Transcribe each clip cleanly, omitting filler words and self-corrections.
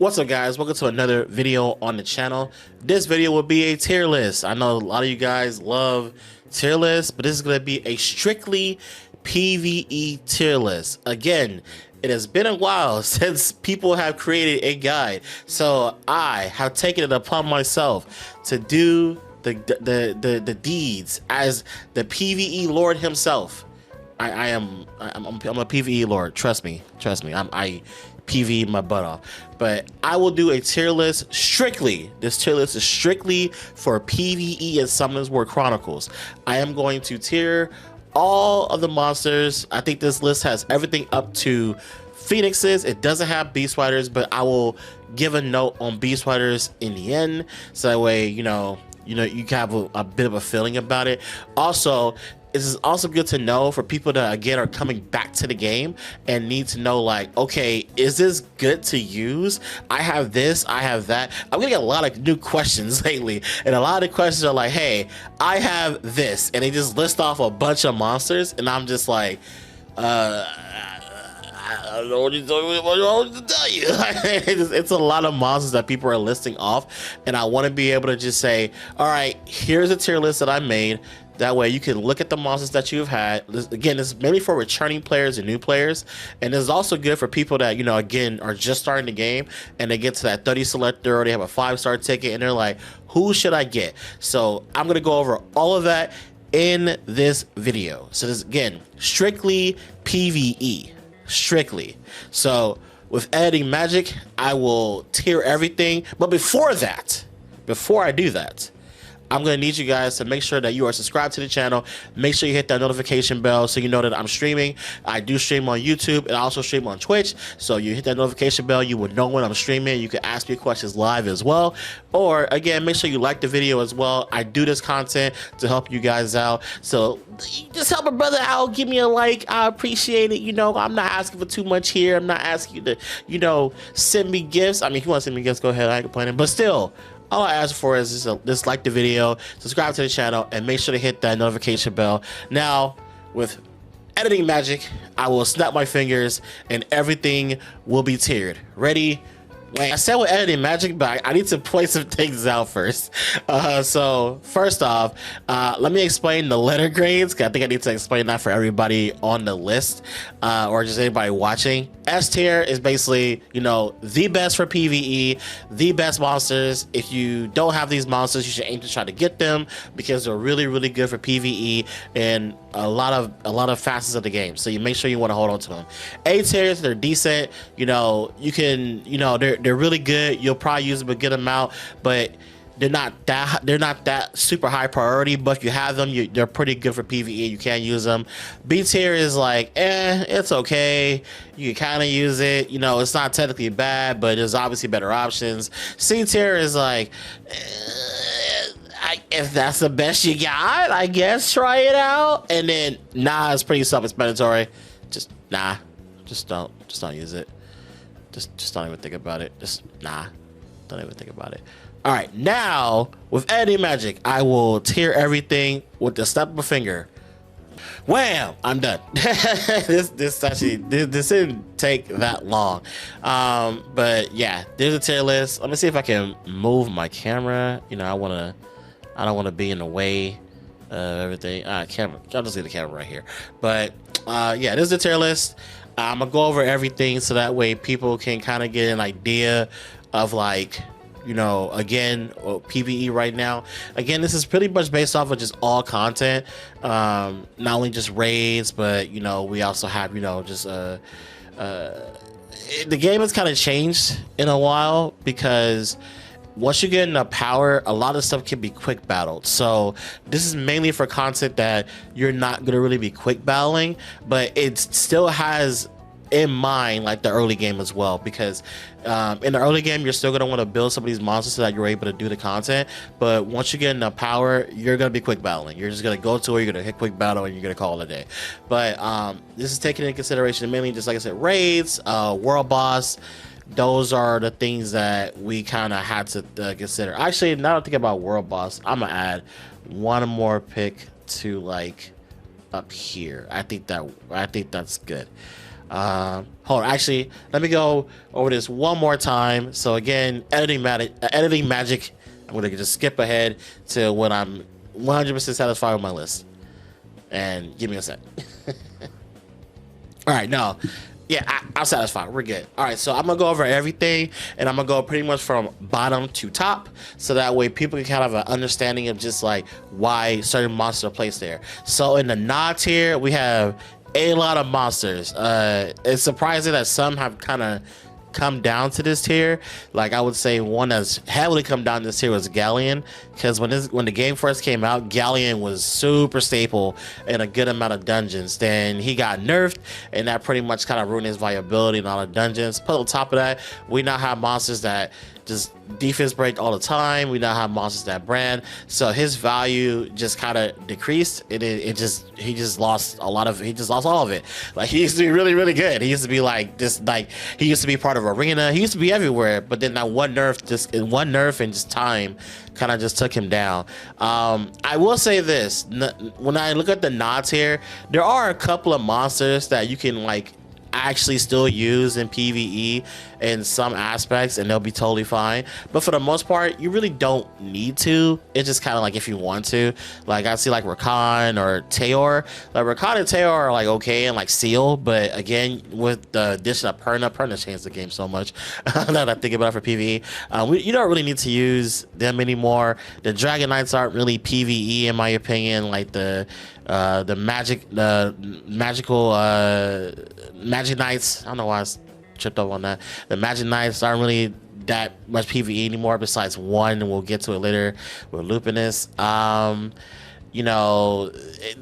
What's up, guys? Welcome to another video on the channel. This video will be a tier list. I know a lot of you guys love tier lists, but this is going to be a strictly PvE tier list. Again, it has been a while since people have created a guide, so I have taken it upon myself to do the deeds as the PvE Lord himself. I'm a PvE Lord. Trust me. I PvE my butt off. But I will do a tier list strictly. This tier list is strictly for PvE and Summoners War Chronicles. I am going to tier all of the monsters. I think this list has everything up to Phoenixes. It doesn't have Beast Riders, but I will give a note on Beast Riders in the end, so that way you can have a bit of a feeling about it. Also, this is also good to know for people that again are coming back to the game and need to know, like, okay, is this good to use? I have this, I have that. I'm getting a lot of new questions lately, and a lot of the questions are like, hey, I have this, and they just list off a bunch of monsters, and I'm just like, I don't know what to tell you. It's a lot of monsters that people are listing off, and I want to be able to just say, all right, here's a tier list that I made. That way you can look at the monsters that you've had. Again, this is mainly for returning players and new players, and this is also good for people that, again, are just starting the game and they get to that 30 selector, or they have a 5-star ticket and they're like, who should I get? So I'm gonna go over all of that in this video. So this, again, strictly PvE. Strictly. So with editing magic, I will tier everything. But before I do that, I'm going to need you guys to make sure that you are subscribed to the channel. Make sure you hit that notification bell so you know that I'm streaming. I do stream on YouTube and I also stream on Twitch. So you hit that notification bell, you will know when I'm streaming. You can ask me questions live as well. Or again, make sure you like the video as well. I do this content to help you guys out. So just help a brother out. Give me a like. I appreciate it. I'm not asking for too much here. I'm not asking you to, send me gifts. I mean, if you want to send me gifts, go ahead. I ain't complaining. But still, all I ask for is just like the video, subscribe to the channel, and make sure to hit that notification bell. Now, with editing magic, I will snap my fingers and everything will be tiered. Ready? Wait, I said with editing magic, but I need to point some things out first. So first off, let me explain the letter grades, because I think I need to explain that for everybody on the list, or just anybody watching. S tier is basically, the best for PvE, the best monsters. If you don't have these monsters, you should aim to try to get them, because they're really, really good for PvE and a lot of facets of the game. So you make sure you want to hold on to them. A tiers, they're decent. You can, they're really good. You'll probably use them a good amount, but they're not that super high priority. But if you have them, they're pretty good for PvE. You can use them. B tier is like, it's okay. You can kind of use it. It's not technically bad, but there's obviously better options. C tier is like, if that's the best you got, I guess try it out. And then nah, it's pretty self-explanatory. Just don't use it. Just don't even think about it. Don't even think about it. All right, now with editing magic, I will tier everything with the snap of a finger. Wham! I'm done. This didn't take that long. But yeah, there's a tier list. Let me see if I can move my camera. I don't want to be in the way of everything. Camera. I'll just leave the camera right here. But yeah, this is the tier list. I'm gonna go over everything so that way people can kind of get an idea of, like, again, PvE right now. Again, this is pretty much based off of just all content, not only just raids, but we also have the game has kind of changed in a while, because once you get enough power, a lot of stuff can be quick battled. So this is mainly for content that you're not going to really be quick battling, but it still has in mind like the early game as well, because in the early game you're still going to want to build some of these monsters so that you're able to do the content. But once you get enough power, you're going to be quick battling. You're just going to go to where you're going to hit quick battle and you're going to call it a day. But this is taking into consideration mainly, just like I said, raids, world boss. Those are the things that we kind of had to consider. Actually, now that I think about world boss, I'm gonna add one more pick to, like, up here. I think that's good. Hold on, actually, let me go over this one more time. So again, editing magic. I'm gonna just skip ahead to when I'm 100% satisfied with my list. And give me a sec. All right, no. Yeah, I'm satisfied. We're good. All right, so I'm gonna go over everything, and I'm gonna go pretty much from bottom to top, so that way people can kind of have an understanding of just like why certain monsters are placed there. So in the nod tier, we have a lot of monsters. It's surprising that some have kind of come down to this tier. Like I would say one that's heavily come down this tier was Galleon, because when the game first came out, Galleon was super staple in a good amount of dungeons. Then he got nerfed, and that pretty much kind of ruined his viability in all the dungeons. But on top of that, we now have monsters that just defense break all the time. We now have monsters that brand, so his value just kind of decreased. He just lost all of it. Like he used to be really, really good. He used to be like this, like he used to be part of Arena. He used to be everywhere, but then that one nerf and just time kind of just took him down. I will say this, when I look at the nods here, there are a couple of monsters that you can like actually still use in PvE in some aspects, and they'll be totally fine, but for the most part you really don't need to. It's just kind of like if you want to. Like I see like Rakan or Teor. Like Rakan and Teor are like okay and like Seal, but again with the addition of Perna changed the game so much. Now that I think about it for PvE, you don't really need to use them anymore. The Dragon Knights aren't really PvE in my opinion. Like the Magic Knights, I don't know why I tripped up on that. The Magic Knights aren't really that much PvE anymore, besides one, and we'll get to it later with Lupinus. You know,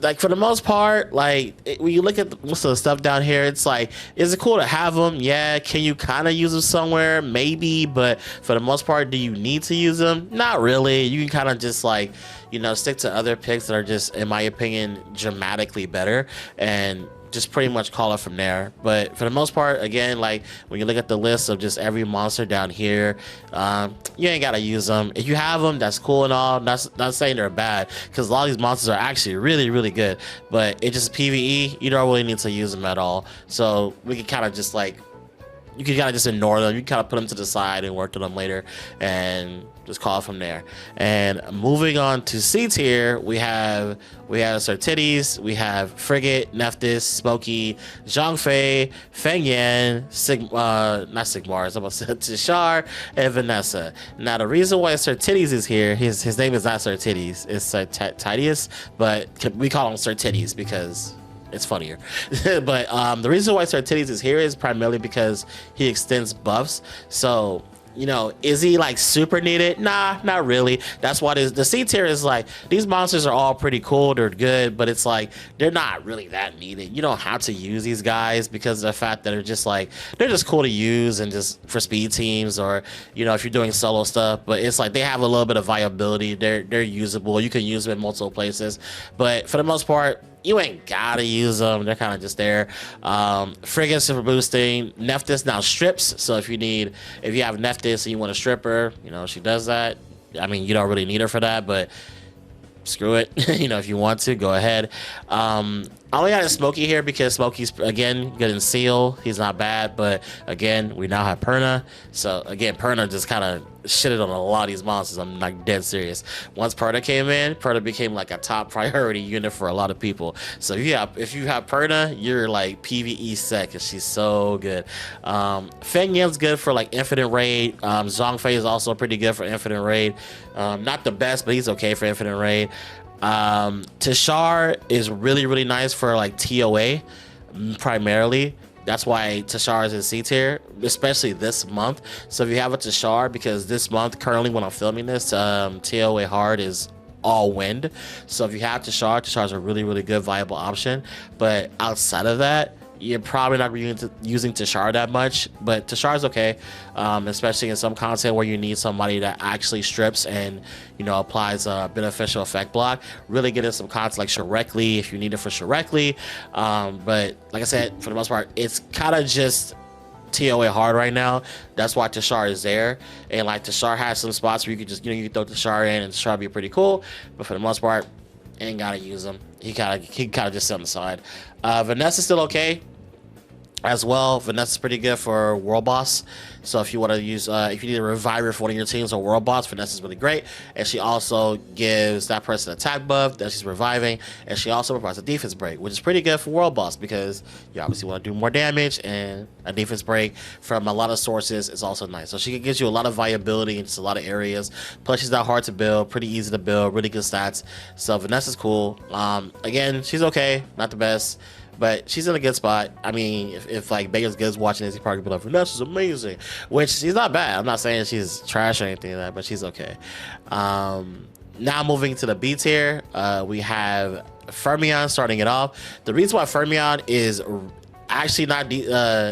like for the most part, like when you look at most of the stuff down here, it's like, is it cool to have them? Yeah. Can you kind of use them somewhere? Maybe, but for the most part, do you need to use them? Not really. You can kind of just like, you know, stick to other picks that are just, in my opinion, dramatically better, and just pretty much call it from there. But for the most part, again, like when you look at the list of just every monster down here, you ain't gotta use them. If you have them, that's cool and all. Not saying they're bad, because a lot of these monsters are actually really, really good, but it just PvE, you don't really need to use them at all. So we can kind of just like, you can kind of just ignore them. You can kind of put them to the side and work on them later, and just call it from there. And moving on to C tier, we have Sertides, we have Frigate, Nephthys, Smokey, Zhongfei, Feng Yan, not Sigmar, I'm about to say Tishar, and Vanessa. Now the reason why Sertides is here, his name is not Sertides, it's Sertidius, but we call him Sertides because it's funnier. But the reason why Sertides is here is primarily because he extends buffs. So, you know, is he like super needed? Nah, not really. That's why the C tier is like, these monsters are all pretty cool, they're good, but it's like they're not really that needed. You don't have to use these guys because of the fact that they're just like, they're just cool to use and just for speed teams, or you know, if you're doing solo stuff. But it's like they have a little bit of viability. They're usable. You can use them in multiple places, but for the most part, you ain't gotta use them. They're kind of just there. Frigates for boosting. Nephthys now strips. So if you have Nephthys and you want to strip her, you know, she does that. I mean, you don't really need her for that, but screw it. You know, if you want to, go ahead. I only got a Smokey here because Smokey's, again, good in Seal. He's not bad, but again, we now have Perna. So again, Perna just kind of shitted on a lot of these monsters. I'm like dead serious. Once Perna came in, Perna became like a top priority unit for a lot of people. So if you have Perna, you're like PvE set, because she's so good. Feng Yan's good for like infinite raid. Zhongfei is also pretty good for infinite raid. Not the best, but he's okay for infinite raid. Tishar is really, really nice for like TOA primarily. That's why Tishar is in C tier, especially this month. So if you have a Tishar, because this month, currently when I'm filming this, TOA hard is all wind. So if you have Tishar, Tishar is a really, really good viable option. But outside of that, you're probably not using Tishar that much, but Tishar is okay, especially in some content where you need somebody that actually strips and, you know, applies a beneficial effect block. Really get in some content like Shrekly if you need it for Shrekly. But like I said, for the most part, it's kind of just TOA hard right now. That's why Tishar is there. And like Tishar has some spots where you could just, you know, you can throw Tishar in and Tishar be pretty cool. But for the most part, ain't gotta use him. He kind of just sit on the side. Vanessa's still okay. as well. Vanessa's pretty good for World Boss. So if you want to use, if you need a reviver for one of your teams or World Boss, Vanessa's really great. And she also gives that person attack buff that she's reviving. And she also provides a defense break, which is pretty good for World Boss because you obviously want to do more damage. And a defense break from a lot of sources is also nice. So she gives you a lot of viability in just a lot of areas. Plus she's not hard to build, pretty easy to build, really good stats. So Vanessa's cool. Again, she's okay, not the best, but she's in a good spot. I mean, if like Baker's Goods watching this, he probably be like, Vanessa's amazing, which she's not bad. I'm not saying she's trash or anything like that, but she's okay. Now moving to the B tier, we have Fermion starting it off. The reason why Fermion is actually not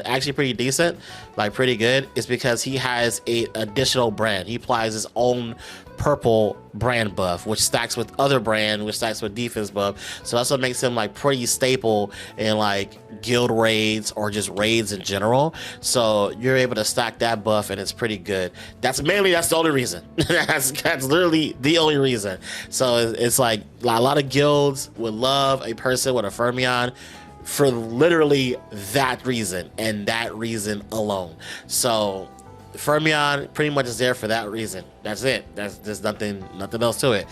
actually pretty decent, like pretty good, is because he has a additional brand. He applies his own purple brand buff, which stacks with other brand, which stacks with defense buff. So that's what makes him like pretty staple in like guild raids or just raids in general. So you're able to stack that buff and it's pretty good. That's the only reason. that's literally the only reason. So it's like a lot of guilds would love a person with a Fermion for literally that reason and that reason alone. So Fermion pretty much is there for that reason. That's it. There's nothing else to it.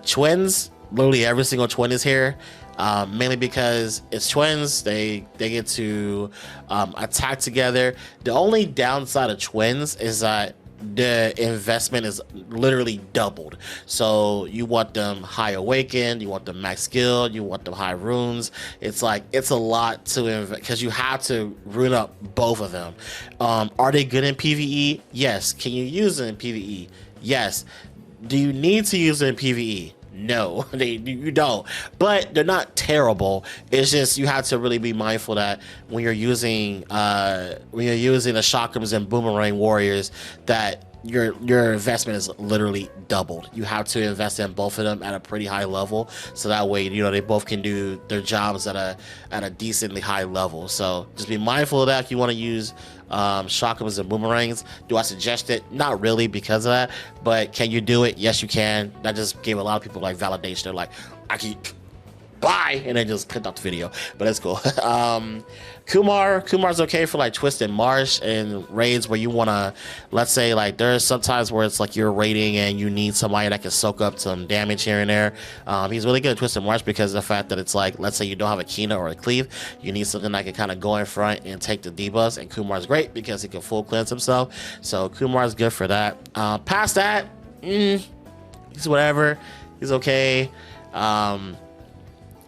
Twins, literally every single twin is here. Mainly because it's twins, they get to attack together. The only downside of twins is that the investment is literally doubled. So you want them high awakened, you want them max skilled, you want them high runes. It's like it's a lot to invest because you have to rune up both of them. Are they good in PVE? Yes. Can you use them in PVE? Yes. Do you need to use them in PVE? No, you don't, but they're not terrible. It's just you have to really be mindful that when you're using the chakrams and boomerang warriors, that your investment is literally doubled. You have to invest in both of them at a pretty high level, so that way they both can do their jobs at a decently high level. So just be mindful of that if you want to use chakrams and boomerangs. Do I suggest it? Not really because of that, but can you do it? Yes, you can. That just gave a lot of people like validation. They're like, I can bye, and then just clicked off the video, but that's cool. Kumar's okay for like Twisted Marsh and raids where you want to, let's say like there's sometimes where it's like you're raiding and you need somebody that can soak up some damage here and there. He's really good at Twisted Marsh because of the fact that it's like, let's say you don't have a Kina or a Cleave, you need something that can kind of go in front and take the debuffs, and Kumar's great because he can full cleanse himself. So Kumar's good for that. Past that, he's whatever. He's okay.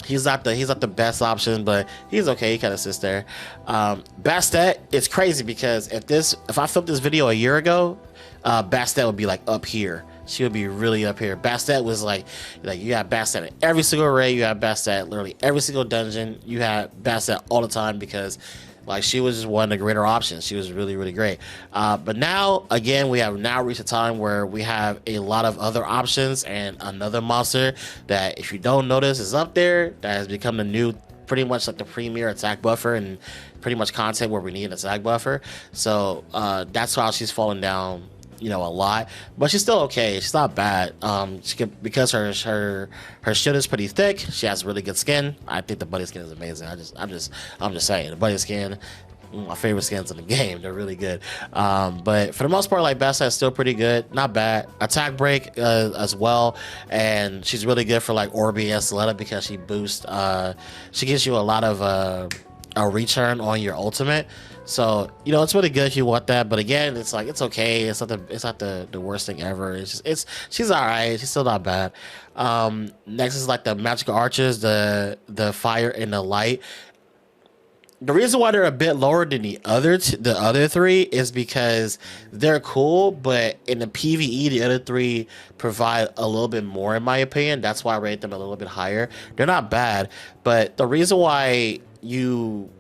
He's not the best option, but he's okay. He kind of sits there. Bastet, it's crazy because if I filmed this video a year ago, Bastet would be like up here. She would be really up here. Bastet was like you had Bastet in every single raid. You had Bastet literally every single dungeon. You had Bastet all the time because like she was just one of the greater options. She was really, really great. But now, again, we have now reached a time where we have a lot of other options and another monster that, if you don't notice, is up there that has become the new, pretty much like the premier attack buffer and pretty much content where we need an attack buffer. So that's how she's fallen down, a lot, but she's still okay. She's not bad. Because her shield is pretty thick. She has really good skin. I think the buddy skin is amazing. I'm just saying, the buddy skin, my favorite skins in the game. They're really good. But for the most part, like Bastet is still pretty good. Not bad. Attack break as well, and she's really good for like Orbi and Soletta because she boosts. She gives you a lot of a return on your ultimate. So it's really good if you want that, but again, it's like it's okay. It's not the worst thing ever. She's all right. She's still not bad. Next is like the magical archers, the fire and the light. The reason why they're a bit lower than the other three is because they're cool, but in the PvE, the other three provide a little bit more, in my opinion. That's why I rate them a little bit higher. They're not bad, but the reason why you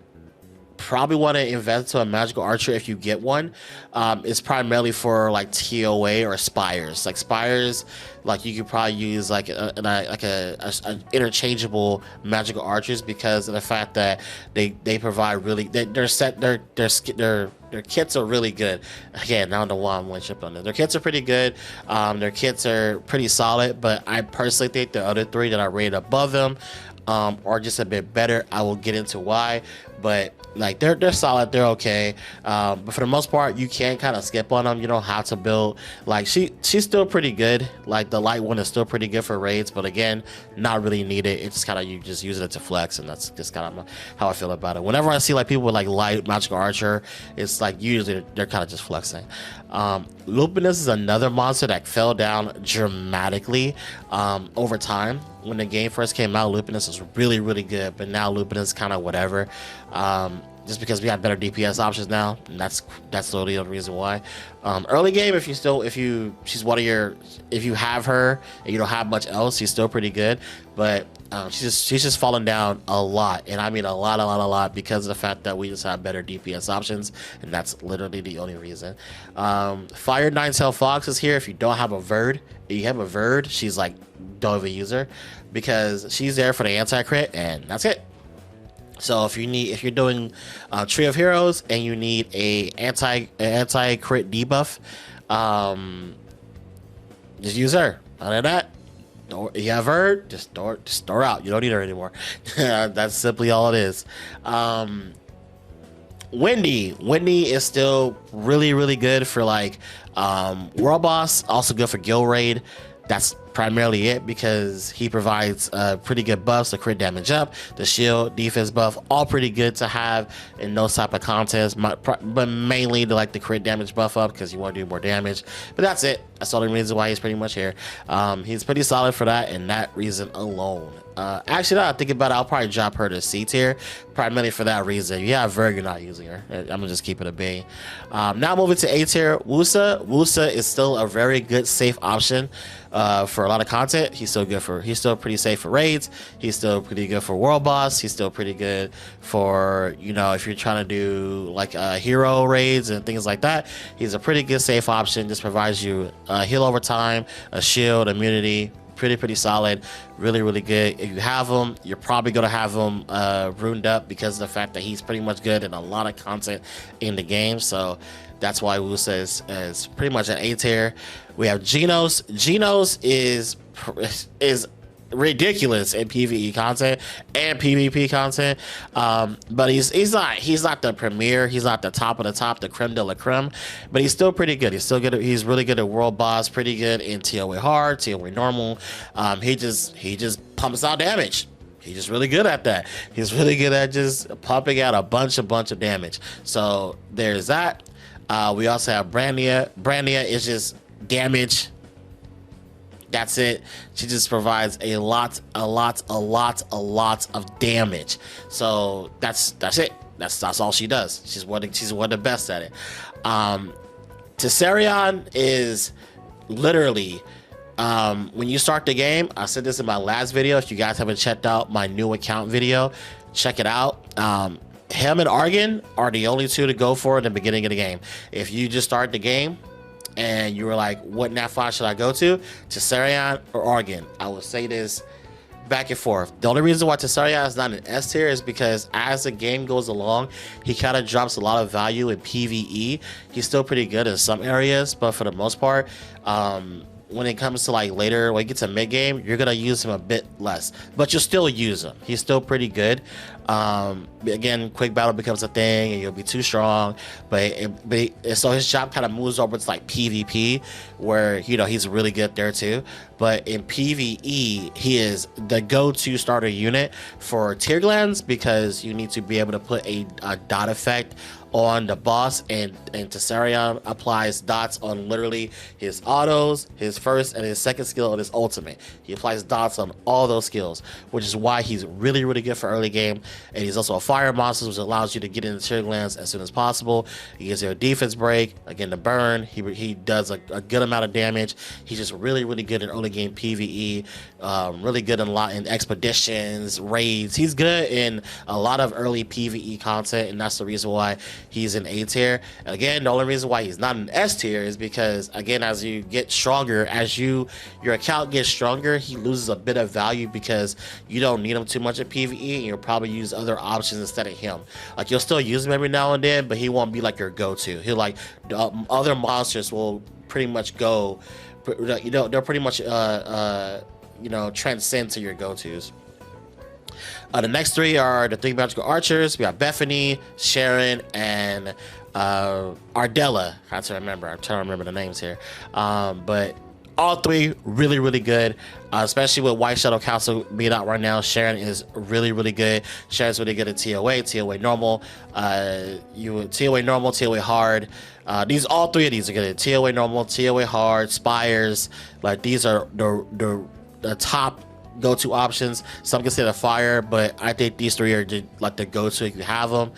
probably want to invest to a magical archer if you get one is primarily for like TOA or spires. Like spires, like you could probably use like an interchangeable magical archers because of the fact that they provide really their kits are really good. Again, I don't know why I'm one ship on this. Their kits are pretty good. Their kits are pretty solid, but I personally think the other three that I rated above them or just a bit better. I will get into why, but like they're solid, they're okay. But for the most part, you can kind of skip on them. You don't have to build. Like she's still pretty good. Like the light one is still pretty good for raids, but again, not really needed. It's just kind of, you just use it to flex, and that's just kind of how I feel about it. Whenever I see like people with like light magical archer, it's like usually they're kind of just flexing. Lupinus is another monster that fell down dramatically over time. When the game first came out, Lupinus was really, really good, but now Lupinus kind of whatever. Just because we have better DPS options now, and that's literally the reason why. Early game, if you have her and you don't have much else, she's still pretty good. But she's just fallen down a lot, and I mean a lot, because of the fact that we just have better DPS options, and that's literally the only reason. Fire Nine-Tail Fox is here. If you don't have a Verd, she's like, don't even use her, because she's there for the anti-crit, and that's it. So if you're doing Tree of Heroes and you need a anti-crit debuff, just use her. Other than that, you have her, just throw her out. You don't need her anymore. That's simply all it is. Wendy is still really, really good for like World Boss, also good for Guild Raid. That's primarily it, because he provides pretty good buffs, the crit damage up, the shield, defense buff, all pretty good to have in those type of contests, but mainly to like the crit damage buff up, because you want to do more damage. But that's it. That's the only reason why he's pretty much here. He's pretty solid for that, and that reason alone. Actually, now I think about it, I'll probably drop her to C tier, primarily for that reason. You have Verg, you're not using her. I'm gonna just keep it a B. Now moving to A tier, Wusa. Wusa is still a very good, safe option for a lot of content. He's still pretty safe for raids. He's still pretty good for World Boss. He's still pretty good for, if you're trying to do like hero raids and things like that. He's a pretty good, safe option. Just provides you heal over time, a shield, immunity. Pretty solid, really, really good. If you have him, you're probably gonna have him ruined up, because of the fact that he's pretty much good in a lot of content in the game. So that's why Wusa is pretty much an A tier. We have Genos. Genos is ridiculous in PvE content and PvP content, but he's not the premier, he's not the top of the top, the creme de la creme, but he's still pretty good. He's really good at World Boss, pretty good in TOA hard, TOA normal. He just pumps out damage. He's just really good at that. He's really good at just pumping out a bunch of damage. So there's that. We also have Brandia. Brandia is just damage. That's it. She just provides a lot of damage. So that's it. That's all she does. She's one of the best at it. Tessarion is literally, when you start the game, I said this in my last video. If you guys haven't checked out my new account video, check it out. Him and Argon are the only two to go for in the beginning of the game. If you just start the game and you were like, what nat 5 should I go to? Tessarion or Argon? I will say this back and forth. The only reason why Tessarion is not an S tier is because as the game goes along, he kind of drops a lot of value in PvE. He's still pretty good in some areas, but for the most part, when it comes to like later, when you get to mid game, you're gonna use him a bit less, but you'll still use him. He's still pretty good. Again, quick battle becomes a thing, and you'll be too strong. So his job kind of moves over to like PvP, where he's really good there too. But in PvE, he is the go-to starter unit for Tear Glands, because you need to be able to put a dot effect on the boss, and Tessarion applies dots on literally his autos, his first and his second skill, and his ultimate. He applies dots on all those skills, which is why he's really, really good for early game. And he's also a fire monster, which allows you to get into Tear Glands as soon as possible. He gives you a defense break, again the burn. He does a good amount of damage. He's just really, really good in early game PvE. Really good in expeditions, raids. He's good in a lot of early PvE content, and that's the reason why he's an A tier. Again, the only reason why he's not an S tier is because, again, as you get stronger, your account gets stronger, he loses a bit of value, because you don't need him too much at PvE, and you'll probably use other options instead of him. Like, you'll still use him every now and then, but he won't be like your go-to. He'll other monsters will pretty much go, they'll pretty much transcend to your go-tos. The next three are the three magical archers. We have Bethany, Sharon, and Ardella. I'm trying to remember the names here. But all three really, really good, especially with White Shadow Council being out right now. Sharon is really, really good. Sharon's really good at TOA normal, TOA normal, TOA hard. All three of these are good at TOA normal, TOA hard, Spires. Like, these are the top go-to options. Some consider fire, but I think these three are like the go-to if you have them,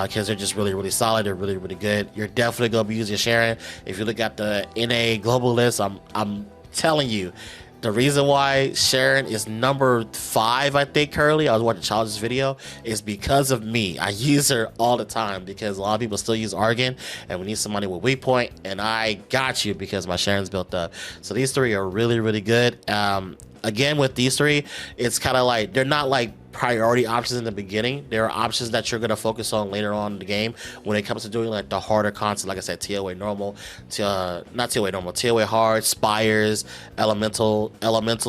because they're just really, really solid. They're really, really good. You're definitely gonna be using Sharon. If you look at the NA global list, I'm telling you, the reason why Sharon is number 5, I think, currently, I was watching Challenge's video, is because of me. I use her all the time because a lot of people still use Argon, and we need somebody with weak point, and I got you because my Sharon's built up. So these three are really, really good. Again, with these three, it's kind of like, they're not like priority options in the beginning. There are options that you're going to focus on later on in the game when it comes to doing like the harder content. Like I said, TOA normal, not TOA normal, TOA hard, Spires, elemental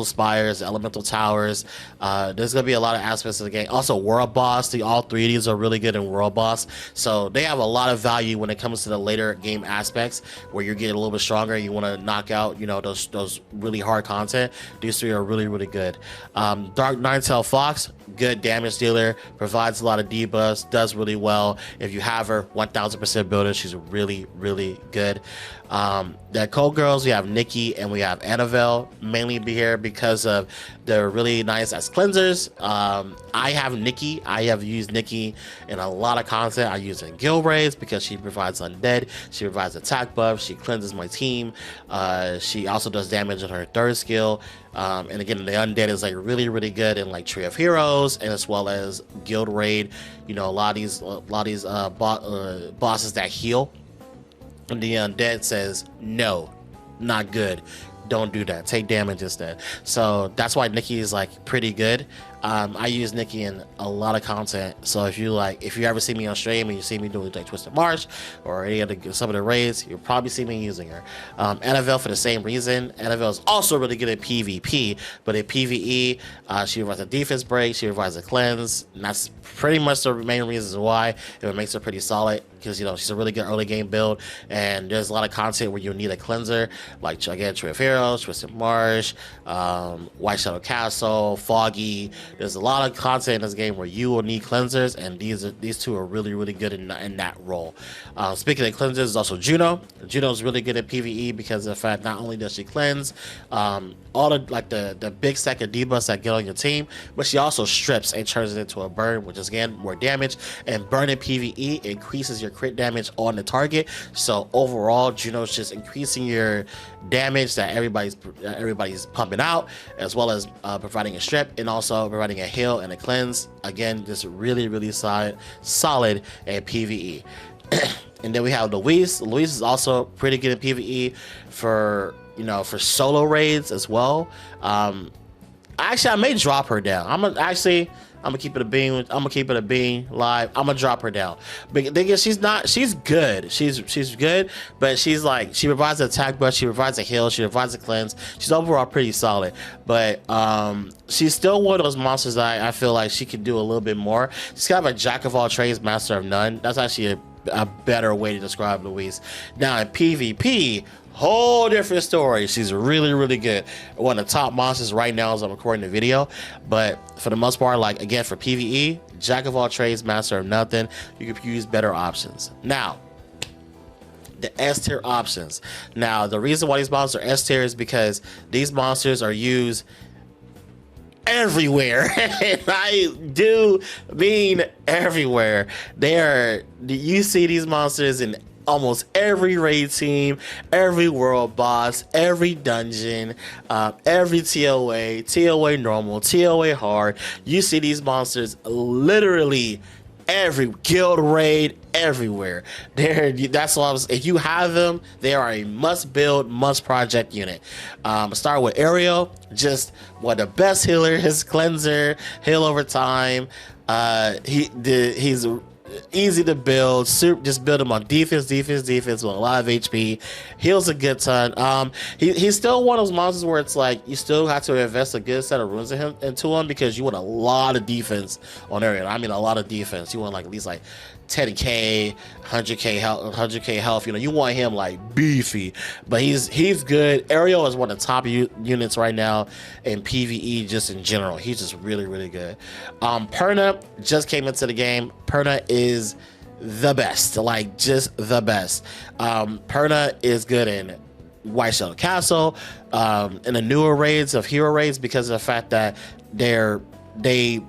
Spires, elemental towers. There's going to be a lot of aspects of the game. Also, World Boss. All three of these are really good in World Boss. So they have a lot of value when it comes to the later game aspects where you're getting a little bit stronger. You want to knock out, those really hard content. These three are really, really good. Dark Ninetail Fox, good damage dealer, provides a lot of debuffs, does really well. If you have her, 1000% builder, she's really, really good. The Cold Girls, we have Nikki and we have Annabelle, mainly be here because of they're really nice as cleansers. I have Nikki. I have used Nikki in a lot of content. I use her in Guild Raids because she provides undead, she provides attack buff, she cleanses my team. She also does damage on her third skill. And again, the undead is like really, really good in like Tree of Heroes, and as well as Guild Raid. A lot of these bosses that heal. And the undead says, no, not good. Don't do that. Take damage instead. So that's why Nikki is like pretty good. I use Nikki in a lot of content. So if you ever see me on stream and you see me doing like Twisted March or any other some of the raids, you'll probably see me using her. Annabelle for the same reason. Annabelle is also really good at PvP, but at PvE, she provides a defense break, she provides a cleanse, and that's pretty much the main reasons why it makes her pretty solid. Because she's a really good early game build, and there's a lot of content where you need a cleanser, like again Tree of Heroes, Twisted Marsh, White Shadow Castle, Foggy. There's a lot of content in this game where you will need cleansers, and these two are really, really good in that role. Speaking of cleansers, there's also Juno. Juno's really good at PvE because of the fact not only does she cleanse all the big stack of debuffs that get on your team, but she also strips and turns it into a burn, which is again more damage. And burn in PvE increases your crit damage on the target. So overall, Juno's just increasing your damage that everybody's pumping out, as well as providing a strip and also providing a heal and a cleanse. Again, just really, really solid at PvE. And then we have Louise. Louise is also pretty good at PvE for solo raids as well. Actually, I may drop her down. I'm gonna keep it a bean. I'm gonna keep it a bean live. I'm gonna drop her down. But she's good. She's good, but she provides an attack buff, she provides a heal, she provides a cleanse. She's overall pretty solid. But she's still one of those monsters that I feel like she could do a little bit more. She's kind of a jack of all trades, master of none. That's actually a better way to describe Louise. Now in PvP, whole different story. She's really, really good. One of the top monsters right now as I'm recording the video. But for the most part, like again, for PvE, jack of all trades, master of nothing. You can use better options. Now, the S tier options. Now, the reason why these monsters are S tier is because these monsters are used everywhere. And I do mean everywhere. You see these monsters in almost every raid team, every world boss, every dungeon, every TOA normal, TOA hard. You see these monsters literally every guild raid, everywhere. That's all. If you have them, they are a must build, must project unit. Start with Ariel, just one of the best healers, his cleanser, heal over time. He's easy to build. Just build him on defense with a lot of HP. Heals a good ton. He's still one of those monsters where it's like you still have to invest a good set of runes into him because you want a lot of defense on area. I mean, a lot of defense. You want like at least like 10k, 100k health. You know, you want him like beefy, but he's good. Ariel is one of the top units right now in PvE, just in general. He's just really good. Perna just came into the game. Perna is the best, like just the best. Perna is good in White Shell Castle, in the newer raids of hero raids, because of the fact that they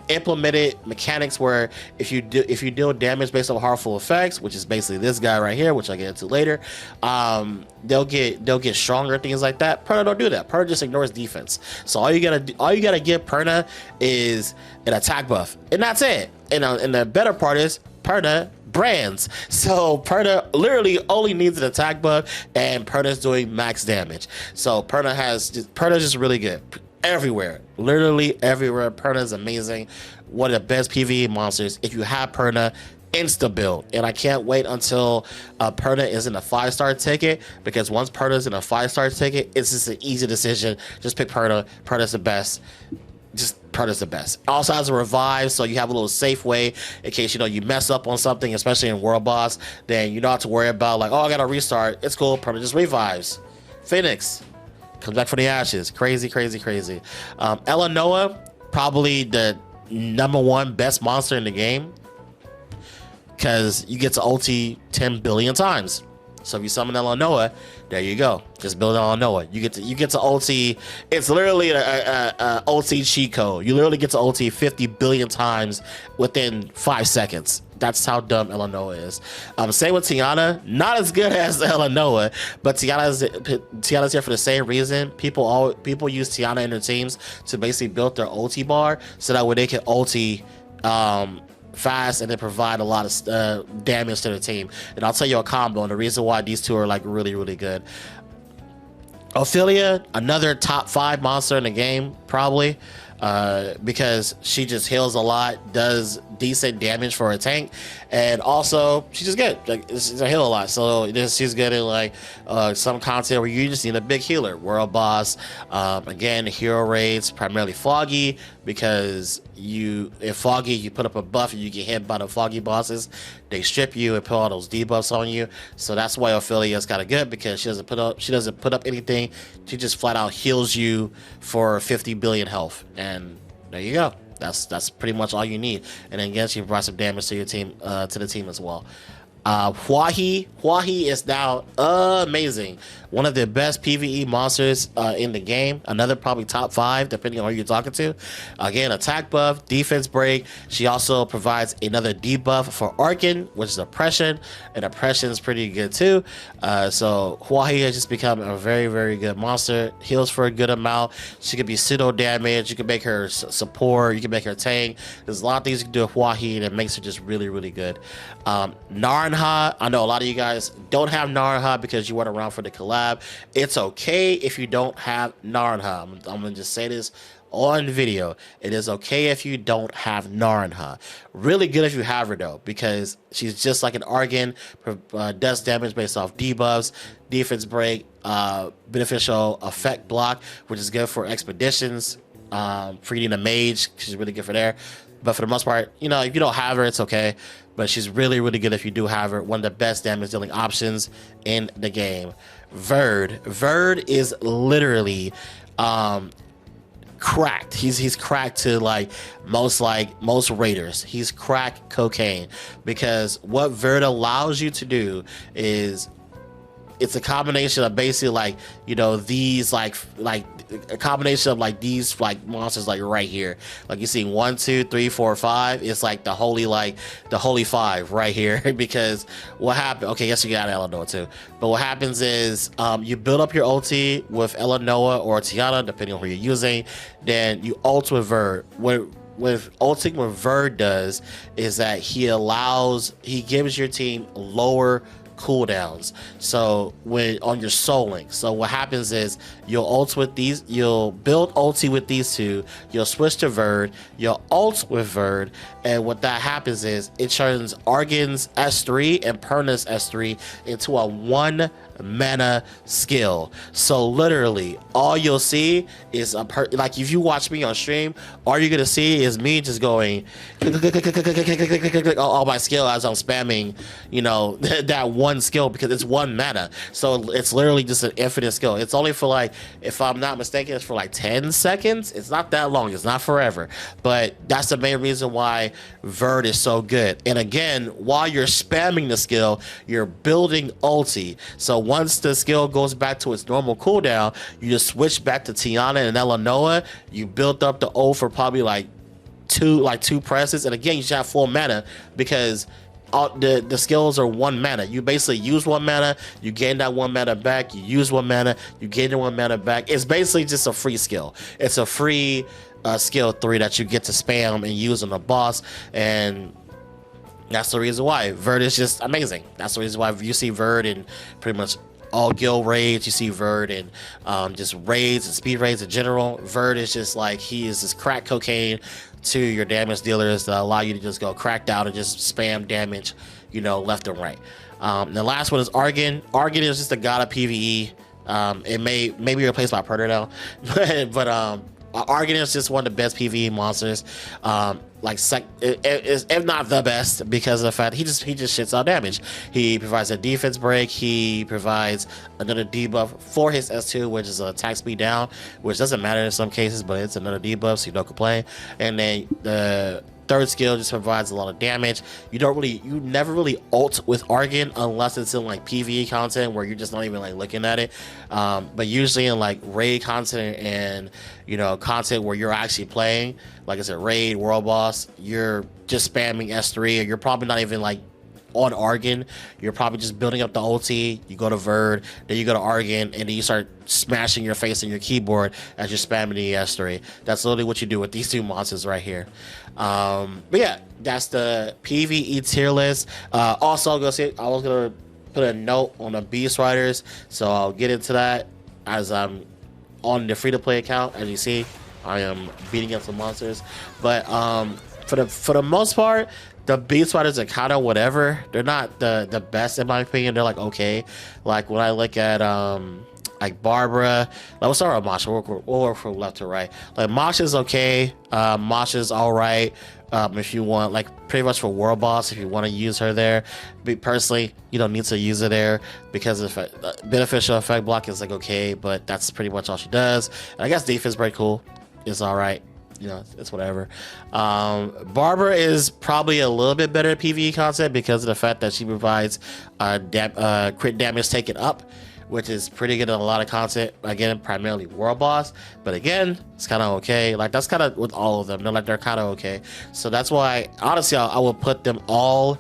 implemented mechanics where if you deal damage based on harmful effects, which is basically this guy right here, which I get into later, they'll get stronger, things like that. Perna don't do that. Perna just ignores defense. So all you gotta give Perna is an attack buff, and that's it. And the better part is Perna brands. So Perna literally only needs an attack buff, and Perna's doing max damage. So Perna's just really good. Everywhere, literally everywhere. Perna is amazing. One of the best PvE monsters. If you have Perna, insta build. And I can't wait until Perna is in a 5-star ticket, because once Perna is in a 5-star ticket, it's just an easy decision. Just pick Perna. Perna's the best. Perna's the best. Also has a revive, so you have a little safe way in case you mess up on something, especially in World Boss. Then you don't have to worry about like, oh, I gotta restart. It's cool. Perna just revives. Phoenix comes back from the ashes. Crazy. Eleanoa, probably the #1 best monster in the game, because you get to ulti 10 billion times. So if you summon Eleanoa, there you go. Just build Eleanoa. You get to ulti. It's literally a ulti cheat code. You literally get to ulti 50 billion times within 5 seconds. That's how dumb Eleanoa is. Same with Tiana. Not as good as Eleanoa, but Tiana's here for the same reason. People use Tiana in their teams to basically build their ulti bar, so that way they can ulti fast and then provide a lot of damage to the team. And I'll tell you a combo and the reason why these two are like really good. Ophelia, another top 5 monster in the game, probably. Because she just heals a lot, does decent damage for a tank, and also she's just good. Like, she's a heal a lot, so she's good in like some content where you just need a big healer. World Boss, again, hero raids, primarily Foggy, because in Foggy you put up a buff and you get hit by the Foggy bosses. They strip you and put all those debuffs on you. So that's why Ophelia's kind of good, because she doesn't put up anything. She just flat out heals you for 50 billion health, and there you go. That's pretty much all you need. And then again, she provides some damage to your team, to the team as well. Hwahi is now amazing. One of the best PvE monsters in the game. Another probably top 5, depending on who you're talking to. Again, attack buff, defense break. She also provides another debuff for Arkin, which is oppression, and oppression is pretty good too. So Hwahi has just become a very good monster. Heals for a good amount. She could be pseudo damage. You can make her support. You can make her tank. There's a lot of things you can do with Hwahi that makes her just really good. Naranja, I know a lot of you guys don't have Naranja because you weren't around for the collab. It's okay if you don't have Naranja. I'm gonna just say this on video. It is okay if you don't have Naranja. Really good if you have her though, because she's just like an Argon, does damage based off debuffs, defense break, beneficial effect block, which is good for expeditions, for getting a mage. She's really good for there. But for the most part, if you don't have her, it's okay. But she's really good if you do have her. One of the best damage dealing options in the game. Verd is literally cracked. He's cracked to most raiders. He's crack cocaine, because what Verd allows you to do is, it's a combination of basically these a combination of these monsters right here. You see 1, 2, 3, 4, 5. It's like the holy 5 right here. Because what happened? Okay, yes, you got Eleanoa too. But what happens is you build up your ulti with Eleanoa or Tiana, depending on who you're using. Then you ult with Verd. With ulting, what Verd does is that he gives your team lower cooldowns. So when on your Soul Link, so what happens is you'll ult with these, you'll build ulti with these two, you'll switch to Verd, you'll ult with Verd, and what that happens is it turns Argan's S3 and Perna's S3 into a 1 mana skill. So literally all you'll see is like if you watch me on stream, all you're gonna see is me just going all my skill as I'm spamming, you know, that one skill, because it's 1 mana. So it's literally just an infinite skill. It's only for like, if I'm not mistaken, it's for like 10 seconds. It's not that long, it's not forever, but that's the main reason why Verd is so good. And again, while you're spamming the skill, you're building ulti. So once the skill goes back to its normal cooldown, you just switch back to Tiana and Elanoa. You build up the ult for probably like two presses, and again you should have full mana, because all the skills are 1 mana. You basically use 1 mana, you gain that 1 mana back, you use 1 mana, you gain the 1 mana back. It's basically just a free skill. It's a free skill 3 that you get to spam and use on the boss, and that's the reason why Verd is just amazing. That's the reason why you see Verd in pretty much all guild raids. You see Verd in just raids and speed raids in general. Verd is just like, he is just crack cocaine to your damage dealers that allow you to just go cracked out and just spam damage, you know, left and right. The last one is Argan. Argan is just a god of PVE. It may be replaced by Predator now, but Argan is just one of the best PvE monsters. Like if not the best, because of the fact he just shits out damage. He provides a defense break. He provides another debuff for his S2, which is an attack speed down, which doesn't matter in some cases, but it's another debuff, so you don't complain. And then the third skill just provides a lot of damage. You never really ult with Argan unless it's in like PvE content where you're just not even like looking at it. But usually in like raid content and, you know, content where you're actually playing, like I said, raid, world boss, you're just spamming S3, or you're probably not even like on Argan. You're probably just building up the ulti. You go to Verd, then you go to Argan, and then you start smashing your face on your keyboard as you're spamming the S3. That's literally what you do with these two monsters right here. But yeah, that's the PvE tier list. Also, I was gonna put a note on the Beast Riders, so I'll get into that as I'm on the free-to-play account. As you see, I am beating up some monsters, but for the most part, the Beast Riders are kind of whatever. They're not the best in my opinion. They're like okay. Like when I look at like Barbara, like we'll start with Masha. We'll work from left to right. Like Masha's okay. Masha's all right. If you want, like pretty much for World Boss, if you want to use her there. But personally, you don't need to use her there because of beneficial effect block is like okay, but that's pretty much all she does. And I guess defense break cool. It's all right. You know, it's whatever. Barbara is probably a little bit better at PvE content because of the fact that she provides crit damage taken up, which is pretty good in a lot of content. Again, primarily World Boss, but again, it's kind of okay. Like that's kind of with all of them. They're kind of okay. So that's why, honestly, I will put them all,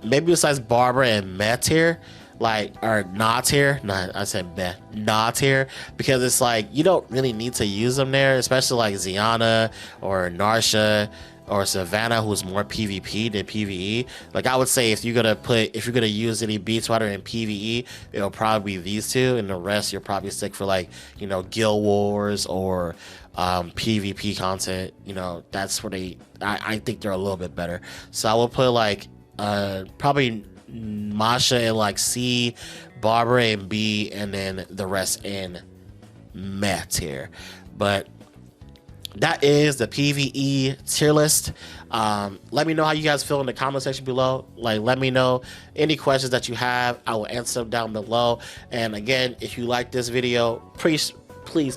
maybe besides Barbara and meh tier, like, or nah tier. Nah, I said meh, nah tier, because it's like you don't really need to use them there, especially like Ziana or Narsha or Savannah, who's more PvP than PvE. Like I would say, if you're gonna use any Beast Rider in PvE, it'll probably be these two, and the rest you'll probably stick for like, you know, Guild Wars or PvP content. You know, that's where I think they're a little bit better. So I will put like probably Masha in like C, Barbara in B, and then the rest in meh tier. But that is the PvE tier list. Let me know how you guys feel in the comment section below. Like, let me know any questions that you have. I will answer them down below. And again, if you like this video, please make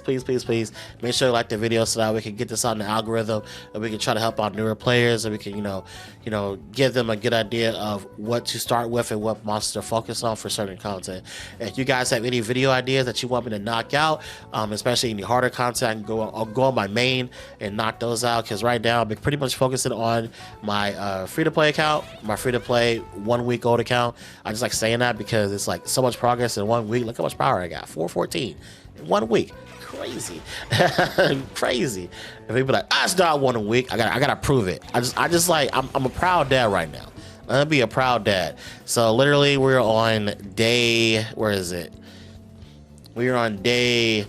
sure you like the video so that we can get this on the algorithm and we can try to help out newer players, and we can, you know, give them a good idea of what to start with and what monsters to focus on for certain content. And if you guys have any video ideas that you want me to knock out, especially any harder content, I'll go on my main and knock those out, because right now I'm pretty much focusing on my free-to-play account, my free-to-play 1 week old account. I just like saying that because it's like so much progress in 1 week. Look how much power I got, 414 in 1 week. Crazy. Crazy. And people be like, I still won a week. I gotta prove it. I just like, I'm a proud dad right now. Let me be a proud dad. So literally we're on day, where is it? We're on day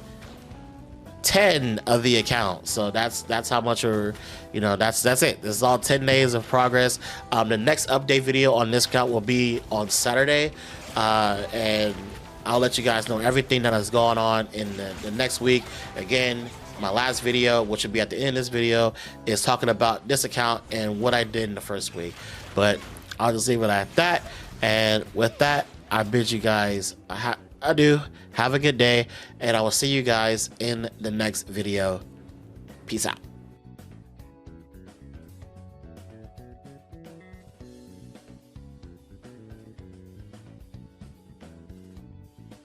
10 of the account. So that's how much we're, you know, that's it. This is all 10 days of progress. The next update video on this account will be on Saturday, and I'll let you guys know everything that has gone on in the next week. Again, my last video, which will be at the end of this video, is talking about this account and what I did in the first week. But I'll just leave it at that. And with that, I bid you guys adieu. Have a good day, and I will see you guys in the next video. Peace out.